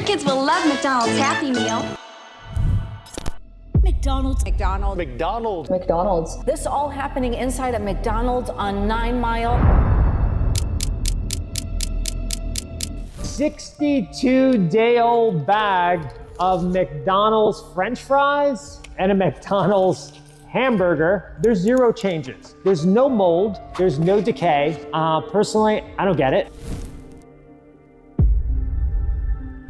Your kids will love McDonald's Happy Meal. McDonald's. McDonald's. McDonald's. McDonald's. This all happening inside a McDonald's on 9 Mile. 62-day-old bag of McDonald's French fries and a McDonald's hamburger. There's zero changes. There's no mold. There's no decay. Personally, I don't get it.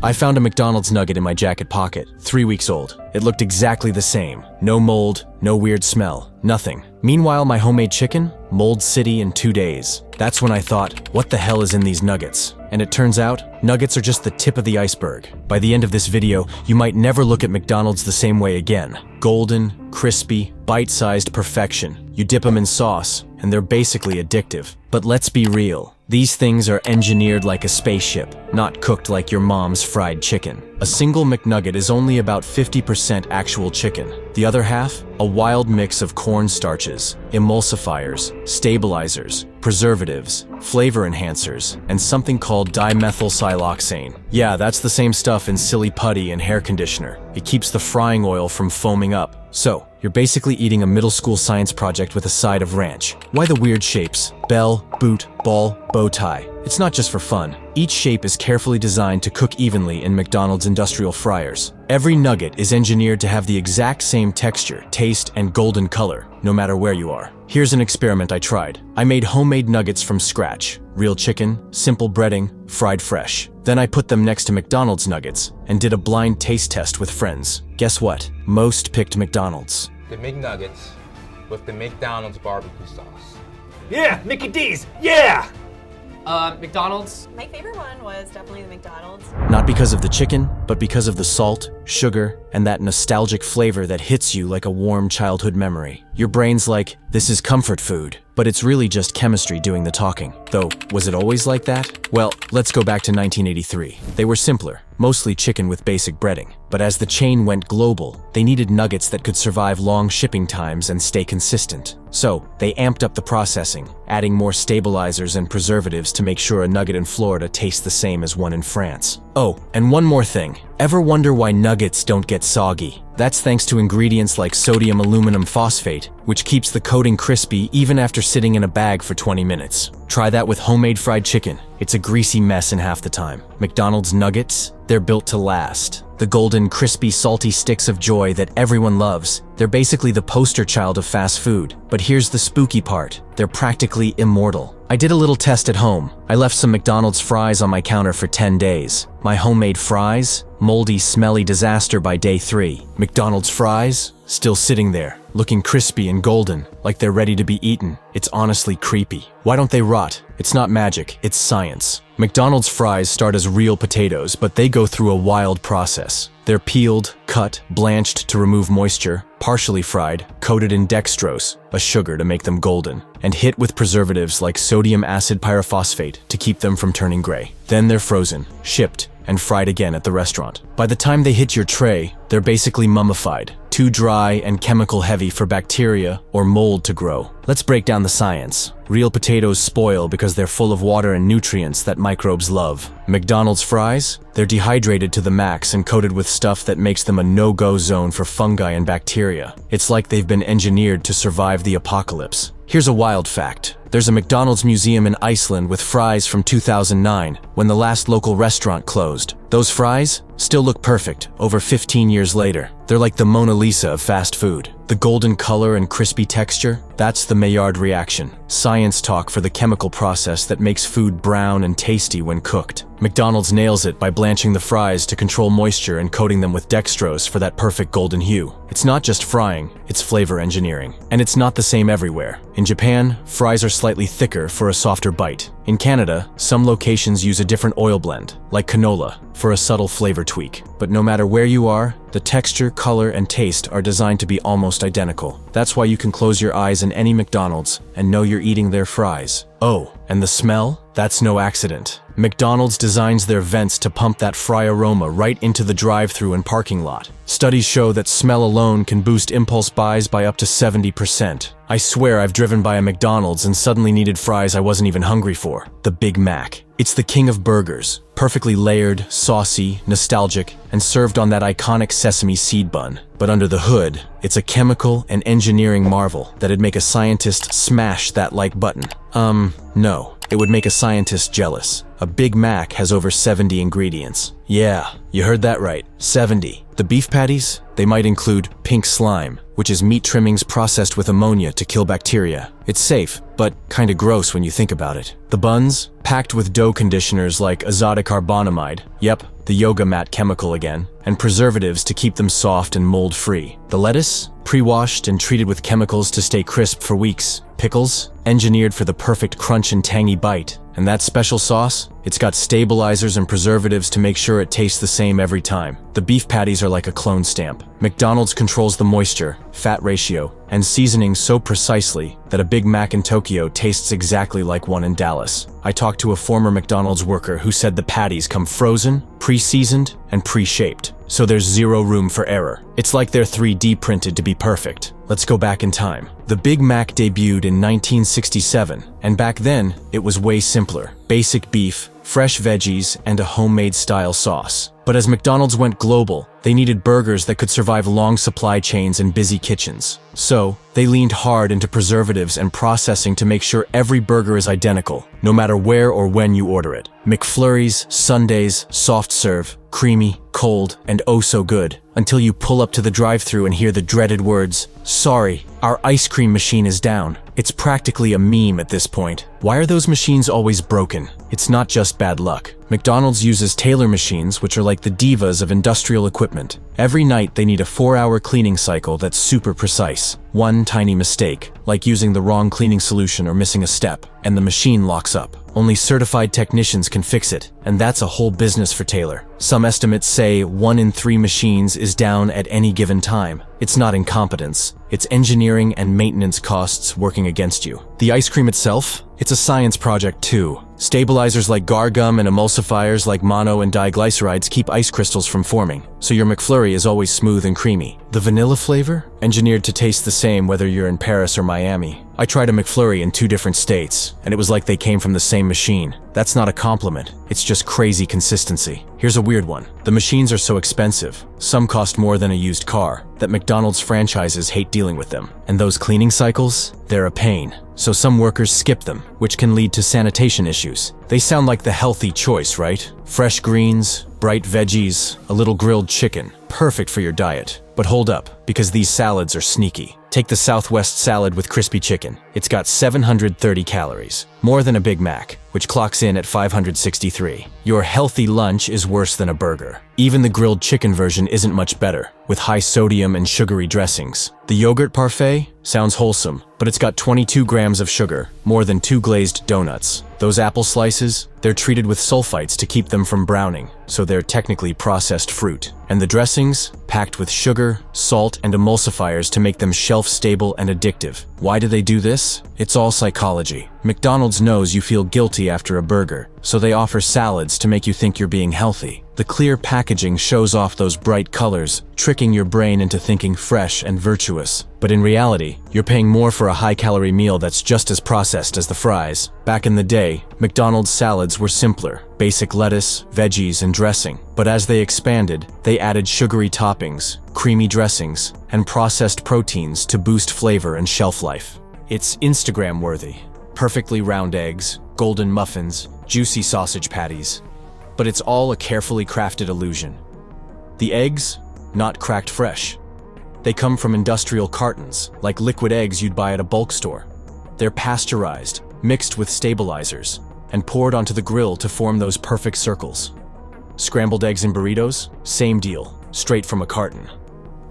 I found a McDonald's nugget in my jacket pocket, 3 weeks old. It looked exactly the same. No mold, no weird smell, nothing. Meanwhile, my homemade chicken, mold city in 2 days. That's when I thought, what the hell is in these nuggets? And it turns out, nuggets are just the tip of the iceberg. By the end of this video, you might never look at McDonald's the same way again. Golden, crispy, bite-sized perfection. You dip them in sauce, and they're basically addictive. But let's be real. These things are engineered like a spaceship, not cooked like your mom's fried chicken. A single McNugget is only about 50% actual chicken. The other half, a wild mix of corn starches, emulsifiers, stabilizers, preservatives, flavor enhancers, and something called dimethylsiloxane. Yeah, that's the same stuff in silly putty and hair conditioner. It keeps the frying oil from foaming up. So, you're basically eating a middle school science project with a side of ranch. Why the weird shapes? Bell, boot, ball, bow tie. It's not just for fun. Each shape is carefully designed to cook evenly in McDonald's industrial fryers. Every nugget is engineered to have the exact same texture, taste, and golden color, no matter where you are. Here's an experiment I tried. I made homemade nuggets from scratch. Real chicken, simple breading, fried fresh. Then I put them next to McDonald's nuggets and did a blind taste test with friends. Guess what? Most picked McDonald's. The McNuggets with the McDonald's barbecue sauce. Yeah, Mickey D's. Yeah! McDonald's. My favorite one was definitely the McDonald's. Not because of the chicken, but because of the salt, sugar, and that nostalgic flavor that hits you like a warm childhood memory. Your brain's like, this is comfort food, but it's really just chemistry doing the talking. Though, was it always like that? Well, let's go back to 1983. They were simpler, mostly chicken with basic breading. But as the chain went global, they needed nuggets that could survive long shipping times and stay consistent. So, they amped up the processing, adding more stabilizers and preservatives to make sure a nugget in Florida tastes the same as one in France. Oh, and one more thing. Ever wonder why nuggets don't get soggy? That's thanks to ingredients like sodium aluminum phosphate, which keeps the coating crispy even after sitting in a bag for 20 minutes. Try that with homemade fried chicken. It's a greasy mess in half the time. McDonald's nuggets, they're built to last. The golden, crispy, salty sticks of joy that everyone loves. They're basically the poster child of fast food. But here's the spooky part. They're practically immortal. I did a little test at home. I left some McDonald's fries on my counter for 10 days. My homemade fries? Moldy, smelly disaster by day 3. McDonald's fries? Still sitting there, looking crispy and golden, like they're ready to be eaten. It's honestly creepy. Why don't they rot? It's not magic, it's science. McDonald's fries start as real potatoes, but they go through a wild process. They're peeled, cut, blanched to remove moisture, partially fried, coated in dextrose, a sugar to make them golden, and hit with preservatives like sodium acid pyrophosphate to keep them from turning gray. Then they're frozen, shipped, and fried again at the restaurant. By the time they hit your tray, they're basically mummified, too dry and chemical heavy for bacteria or mold to grow. Let's break down the science. Real potatoes spoil because they're full of water and nutrients that microbes love. McDonald's fries? They're dehydrated to the max and coated with stuff that makes them a no-go zone for fungi and bacteria. It's like they've been engineered to survive the apocalypse. Here's a wild fact. There's a McDonald's museum in Iceland with fries from 2009, when the last local restaurant closed. Those fries still look perfect over 15 years later. They're like the Mona Lisa of fast food. The golden color and crispy texture, that's the Maillard reaction. Science talk for the chemical process that makes food brown and tasty when cooked. McDonald's nails it by blanching the fries to control moisture and coating them with dextrose for that perfect golden hue. It's not just frying, it's flavor engineering. And it's not the same everywhere. In Japan, fries are slightly thicker for a softer bite. In Canada, some locations use a different oil blend, like canola, for a subtle flavor tweak. But no matter where you are, the texture, color, and taste are designed to be almost identical. That's why you can close your eyes in any McDonald's and know you're eating their fries. Oh, and the smell? That's no accident. McDonald's designs their vents to pump that fry aroma right into the drive-thru and parking lot. Studies show that smell alone can boost impulse buys by up to 70%. I swear I've driven by a McDonald's and suddenly needed fries I wasn't even hungry for. the Big Mac. It's the king of burgers, perfectly layered, saucy, nostalgic, and served on that iconic sesame seed bun. But under the hood, it's a chemical and engineering marvel that'd make a scientist smash that like button. No. It would make a scientist jealous. A Big Mac has over 70 ingredients. Yeah, you heard that right, 70. The beef patties, they might include pink slime, which is meat trimmings processed with ammonia to kill bacteria. It's safe, but kinda gross when you think about it. The buns, packed with dough conditioners like azotocarbonamide, yep, the yoga mat chemical again, and preservatives to keep them soft and mold-free. The lettuce, pre-washed and treated with chemicals to stay crisp for weeks. Pickles, engineered for the perfect crunch and tangy bite. And that special sauce, it's got stabilizers and preservatives to make sure it tastes the same every time. The beef patties are like a clone stamp. McDonald's controls the moisture, fat ratio, and seasoning so precisely that a Big Mac in Tokyo tastes exactly like one in Dallas. I talked to a former McDonald's worker who said the patties come frozen, pre-seasoned, and pre-shaped, so there's zero room for error. It's like they're 3D printed to be perfect. Let's go back in time. The Big Mac debuted in 1967, and back then, it was way simpler. Basic beef, fresh veggies, and a homemade style sauce. But as McDonald's went global, they needed burgers that could survive long supply chains and busy kitchens. So, they leaned hard into preservatives and processing to make sure every burger is identical, no matter where or when you order it. McFlurries, sundaes, soft serve, creamy, cold, and oh so good, until you pull up to the drive-thru and hear the dreaded words, "Sorry, our ice cream machine is down." It's practically a meme at this point. Why are those machines always broken? It's not just bad luck. McDonald's uses Taylor machines, which are like the divas of industrial equipment. Every night they need a 4-hour cleaning cycle that's super precise. One tiny mistake, like using the wrong cleaning solution or missing a step, and the machine locks up. Only certified technicians can fix it, and that's a whole business for Taylor. Some estimates say 1 in 3 machines is down at any given time. It's not incompetence. It's engineering and maintenance costs working against you. The ice cream itself? It's a science project too. Stabilizers like gar gum and emulsifiers like mono and diglycerides keep ice crystals from forming, so your McFlurry is always smooth and creamy. The vanilla flavor? Engineered to taste the same whether you're in Paris or Miami. I tried a McFlurry in 2 different states, and it was like they came from the same machine. That's not a compliment, it's just crazy consistency. Here's a weird one. The machines are so expensive, some cost more than a used car, that McDonald's franchises hate dealing with them. And those cleaning cycles? They're a pain. So some workers skip them, which can lead to sanitation issues. They sound like the healthy choice, right? Fresh greens, bright veggies, a little grilled chicken. Perfect for your diet. But hold up, because these salads are sneaky. Take the Southwest salad with crispy chicken. It's got 730 calories, more than a Big Mac, which clocks in at 563. Your healthy lunch is worse than a burger. Even the grilled chicken version isn't much better, with high sodium and sugary dressings. The yogurt parfait sounds wholesome, but it's got 22 grams of sugar, more than 2 glazed donuts. Those apple slices, they're treated with sulfites to keep them from browning, so they're technically processed fruit. And the dressings, packed with sugar, salt, and emulsifiers to make them shelf-stable and addictive. Why do they do this? It's all psychology. McDonald's knows you feel guilty after a burger, so they offer salads to make you think you're being healthy. The clear packaging shows off those bright colors, tricking your brain into thinking fresh and virtuous. But in reality, you're paying more for a high-calorie meal that's just as processed as the fries. Back in the day, McDonald's salads were simpler, basic lettuce, veggies, and dressing. But as they expanded, they added sugary toppings, creamy dressings, and processed proteins to boost flavor and shelf life. It's Instagram-worthy. Perfectly round eggs, golden muffins, juicy sausage patties. But it's all a carefully crafted illusion. The eggs, not cracked fresh. They come from industrial cartons, like liquid eggs you'd buy at a bulk store. They're pasteurized, mixed with stabilizers, and poured onto the grill to form those perfect circles. Scrambled eggs in burritos? Same deal, straight from a carton.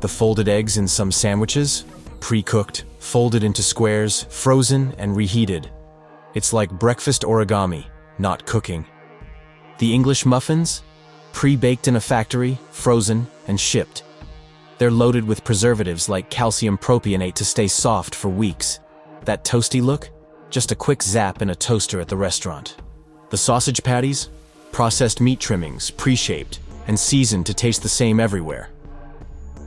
The folded eggs in some sandwiches? Pre-cooked, folded into squares, frozen, and reheated. It's like breakfast origami, not cooking. The English muffins? Pre-baked in a factory, frozen, and shipped. They're loaded with preservatives like calcium propionate to stay soft for weeks. That toasty look? Just a quick zap in a toaster at the restaurant. The sausage patties? Processed meat trimmings, pre-shaped, and seasoned to taste the same everywhere.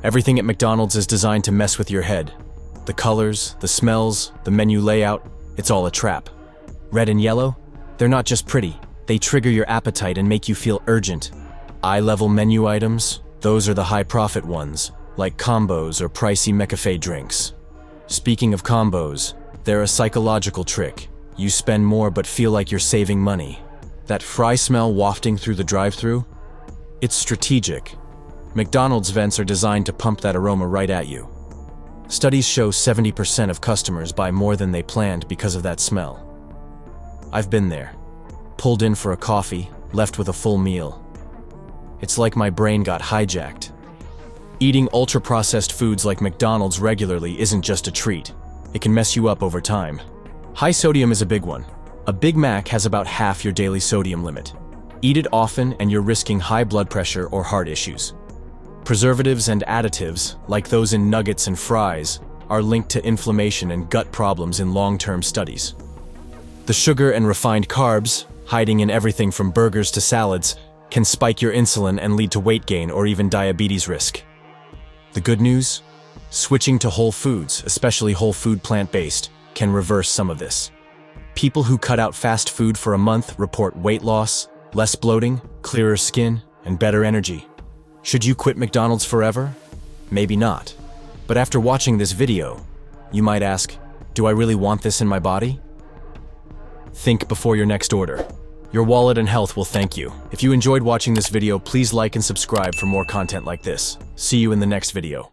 Everything at McDonald's is designed to mess with your head. The colors, the smells, the menu layout, it's all a trap. Red and yellow? They're not just pretty, they trigger your appetite and make you feel urgent. Eye-level menu items, those are the high-profit ones, like combos or pricey McCafe drinks. Speaking of combos, they're a psychological trick. You spend more but feel like you're saving money. That fry smell wafting through the drive-thru? It's strategic. McDonald's vents are designed to pump that aroma right at you. Studies show 70% of customers buy more than they planned because of that smell. I've been there. Pulled in for a coffee, left with a full meal. It's like my brain got hijacked. Eating ultra-processed foods like McDonald's regularly isn't just a treat. It can mess you up over time. High sodium is a big one. A Big Mac has about half your daily sodium limit. Eat it often and you're risking high blood pressure or heart issues. Preservatives and additives, like those in nuggets and fries, are linked to inflammation and gut problems in long-term studies. The sugar and refined carbs, hiding in everything from burgers to salads, can spike your insulin and lead to weight gain or even diabetes risk. The good news? Switching to whole foods, especially whole food plant-based, can reverse some of this. People who cut out fast food for a month report weight loss, less bloating, clearer skin, and better energy. Should you quit McDonald's forever? Maybe not. But after watching this video, you might ask, do I really want this in my body? Think before your next order. Your wallet and health will thank you. If you enjoyed watching this video, please like and subscribe for more content like this. See you in the next video.